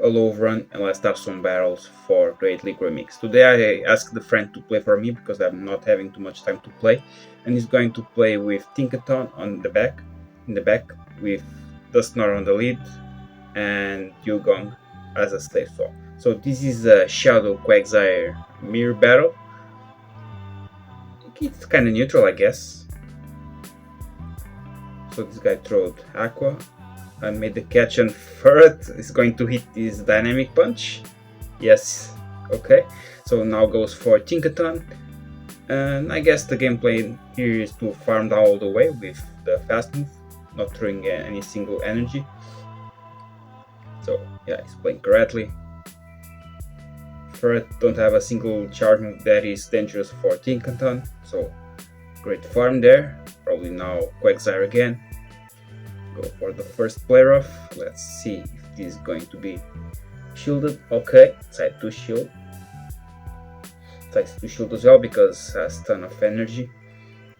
a low run and let's start some battles for Grea League Remix. Today I asked the friend to play for me because I'm not having too much time to play, and he's going to play with Tinkaton on the back, with Dusknoir on the lead and Dewgong as a safe swap. So this is a Shadow Quagsire mirror battle. It's kind of neutral, I guess. So this guy throwed Aqua and made the catch, and Ferret is going to hit his dynamic punch. Yes, okay. So now goes for Tinkaton, and I guess the gameplay here is to farm down all the way with the fast move, not throwing any single energy. So yeah, he's playing correctly. Ferret don't have a single charge move that is dangerous for Tinkaton, so great farm there. Probably now Quagsire again. Go for the first player off. Let's see if this is going to be shielded. Okay, side to shield. Decides to shield as well because it has a ton of energy.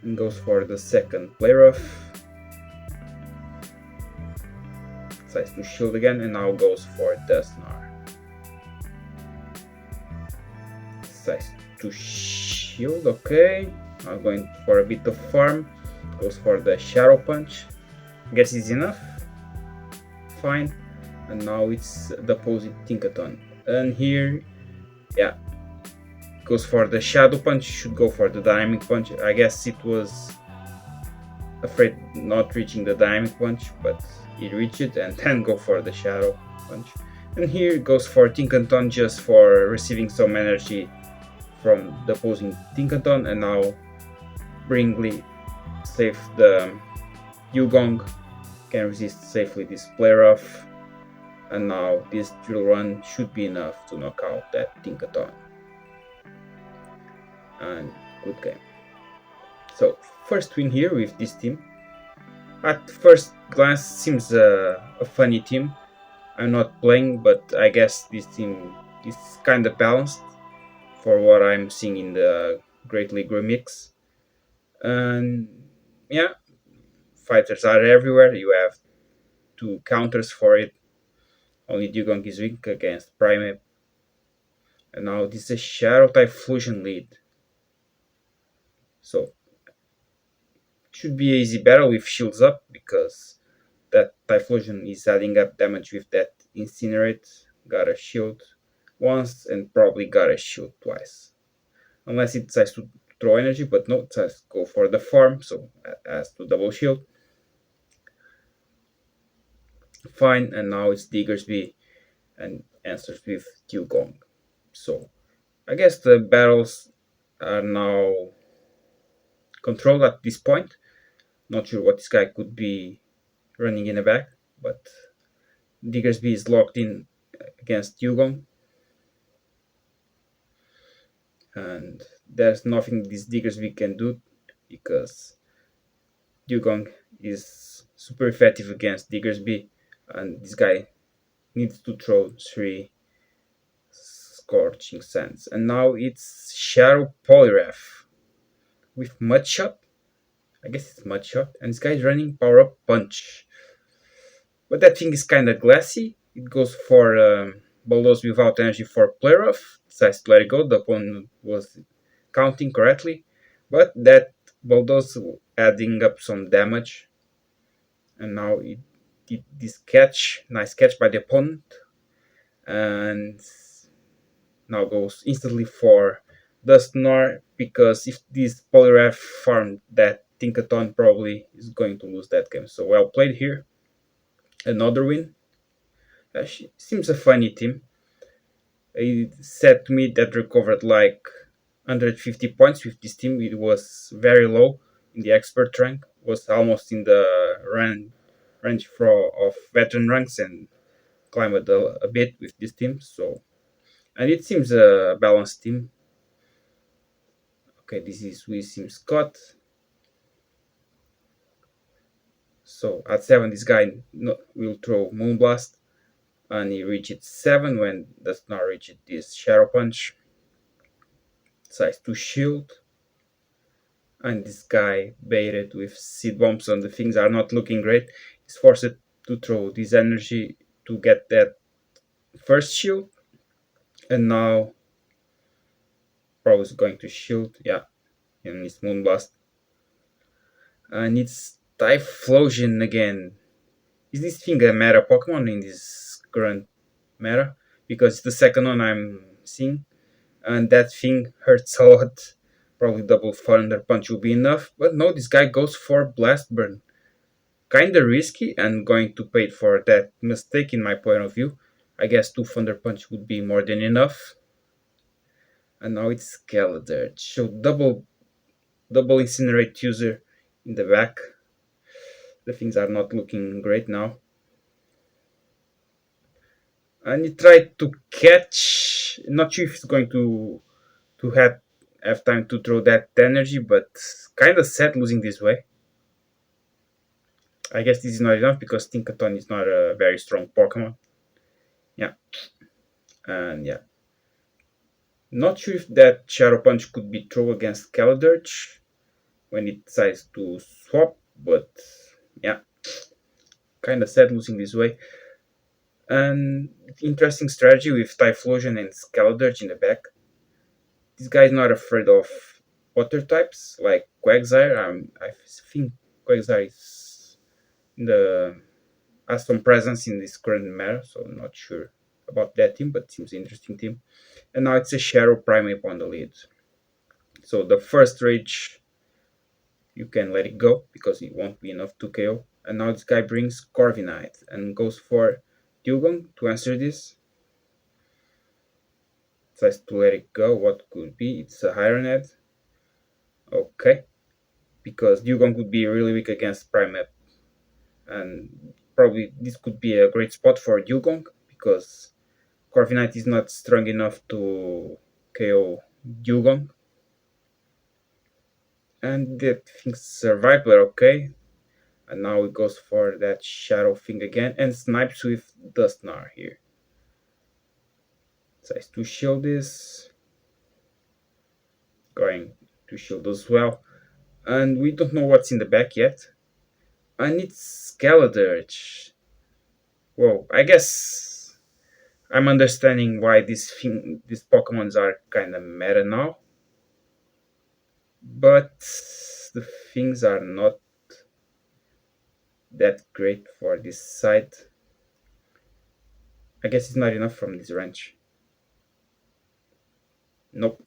And goes for the second player off. Decides to shield again and now goes for Dusknoir. Decides to shield, okay. Now going for a bit of farm. Goes for the Shadow Punch. Guess it's enough. Fine. And now it's the opposite Tinkaton. And here, yeah, goes for the Shadow Punch. Should go for the Dynamic Punch. I guess it was afraid not reaching the Dynamic Punch, but he reached it and then go for the Shadow Punch. And here goes for Tinkaton just for receiving some energy from the opposing Tinkaton, and now Bringley save the Dewgong, can resist safely this player off, and now this drill run should be enough to knock out that Tinkaton. And good game. So first win here with this team. At first glance seems a funny team. I'm not playing, but I guess this team is kind of balanced for what I'm seeing in the Grea League Remix. And yeah, fighters are everywhere. You have two counters for it. Only Dewgong is weak against Primeape. And now this is a Shadow type Fusion lead. So should be an easy battle with shields up because that Typhlosion is adding up damage with that Incinerate. Got a shield once and probably got a shield twice. Unless it decides to throw energy, but no, it decides to go for the farm, so it has to double shield. Fine, and now it's Diggersby and answers with Dewgong. So I guess the battles are now controlled at this point. Not sure what this guy could be running in the back, but Diggersby is locked in against Dewgong. And there's nothing this Diggersby can do because Dewgong is super effective against Diggersby, and this guy needs to throw 3 Scorching Sands. And now it's Shadow Poliwrath with Mud Shot. I guess it's Mud Shot. And this guy is running Power Up Punch. But that thing is kind of glassy. It goes for Bulldoze without energy for player off. Decides to let it go. The opponent was counting correctly. But that Bulldoze adding up some damage. And now it did this catch. Nice catch by the opponent. And now goes instantly for Dusknoir, because if this Poliwrath farmed that Tinkaton, probably is going to lose that game. So well played here. Another win. Seems a funny team. It said to me that recovered like 150 points with this team. It was very low in the expert rank. Was almost in the range of veteran ranks and climbed a bit with this team. So, and it seems a balanced team. Okay, this is Sim Scott. So at 7, this guy will throw Moonblast, and he reached 7 when does not reach this Shadow Punch. Decides to shield, and this guy baited with Seed Bombs, and the things are not looking great. He's forced to throw this energy to get that first shield, and now Pro is going to shield, yeah, and it's Moonblast. And it's Typhlosion again. Is this thing a meta Pokemon in this current meta? Because it's the second one I'm seeing, and that thing hurts a lot. Probably double Thunder Punch will be enough, but no, this guy goes for Blast Burn. Kinda risky and going to pay for that mistake in my point of view. I guess 2 Thunder Punch would be more than enough. And now it's Skeletor. So double incinerate user in the back. The things are not looking great now. And he tried to catch. Not sure if it's going to have time to throw that energy, but kind of sad losing this way. I guess this is not enough because Tinkaton is not a very strong Pokemon. Yeah, and yeah, not sure if that Shadow Punch could be thrown against Caladurch when it decides to swap, but yeah, kind of sad losing this way. And interesting strategy with Typhlosion and Caladurch in the back. This guy is not afraid of water types like Quagsire. I think Quagsire is in the has some presence in this current meta, so I'm not sure about that team, but seems interesting team. And now it's a Shadow Primeape on the lead. So the first rage you can let it go because it won't be enough to KO. And now this guy brings Corviknight and goes for Dewgong to answer this. Decides to let it go. What could be? It's a Ironhead. Okay. Because Dewgong would be really weak against Primeape. And probably this could be a great spot for Dewgong because Corviknight is not strong enough to KO Dewgong. And that thing survived, but okay. And now it goes for that shadow thing again and snipes with Dusknoir here. Decides to shield this. Going to shield as well. And we don't know what's in the back yet. And it's Skeletor. Whoa, I guess I'm understanding why these Pokemons are kind of meta now. But the things are not that great for this side. I guess it's not enough from this range. Nope.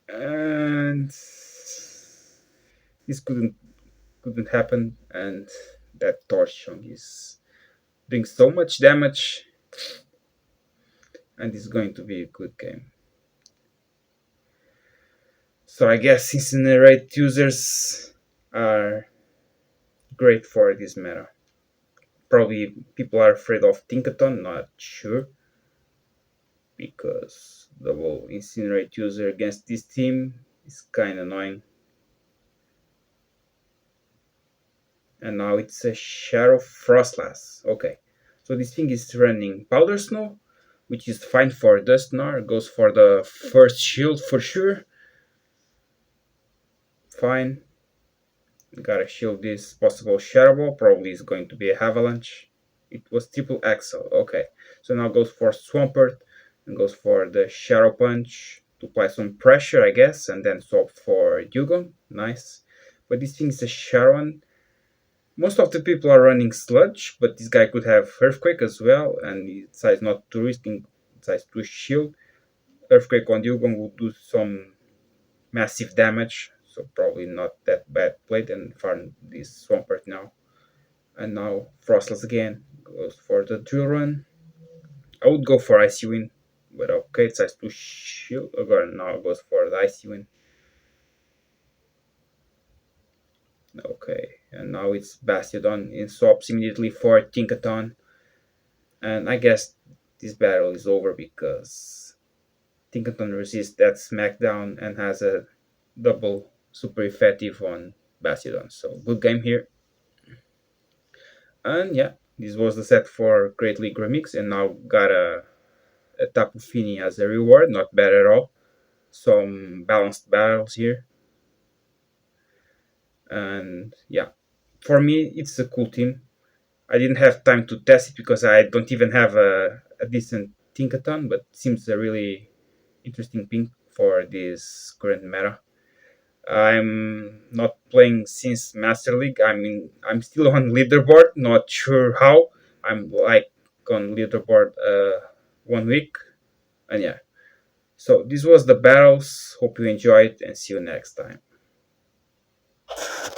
And this couldn't happen, and that Torchon is doing so much damage, and it's going to be a good game. So I guess incinerate users are great for this meta. Probably people are afraid of Tinkaton, not sure, because double incinerate user against this team is kind of annoying. And now it's a Shadow Frostlass. Okay, so this thing is running Powder Snow, which is fine for Dusknoir. Goes for the first shield for sure. Fine. Gotta shield this possible Shadow Ball. Probably is going to be a Avalanche. It was triple Axel. Okay, so now goes for Swampert and goes for the Shadow Punch to apply some pressure, I guess, and then swap for Dewgong. Nice. But this thing is a Sharon. Most of the people are running Sludge, but this guy could have Earthquake as well, and he decides not to risk, and decides to shield. Earthquake on Dewgong will do some massive damage, so probably not that bad played, and farm this Swampert now. And now Frostless again goes for the Drill Run. I would go for Icy Wind, but okay, decides to shield. Again, now goes for the Icy Wind. Okay, and now it's Bastiodon in swaps immediately for Tinkaton. And I guess this battle is over because Tinkaton resists that smackdown and has a double super effective on Bastiodon. So good game here. And yeah, this was the set for Great League Remix, and now got a Tapu Fini as a reward. Not bad at all. Some balanced battles here. And yeah, for me, it's a cool team. I didn't have time to test it because I don't even have a decent Tinkaton, but it seems a really interesting pink for this current meta. I'm not playing since Master League. I'm still on leaderboard, not sure how. I'm like on leaderboard 1 week, and yeah. So this was the battles. Hope you enjoyed and see you next time.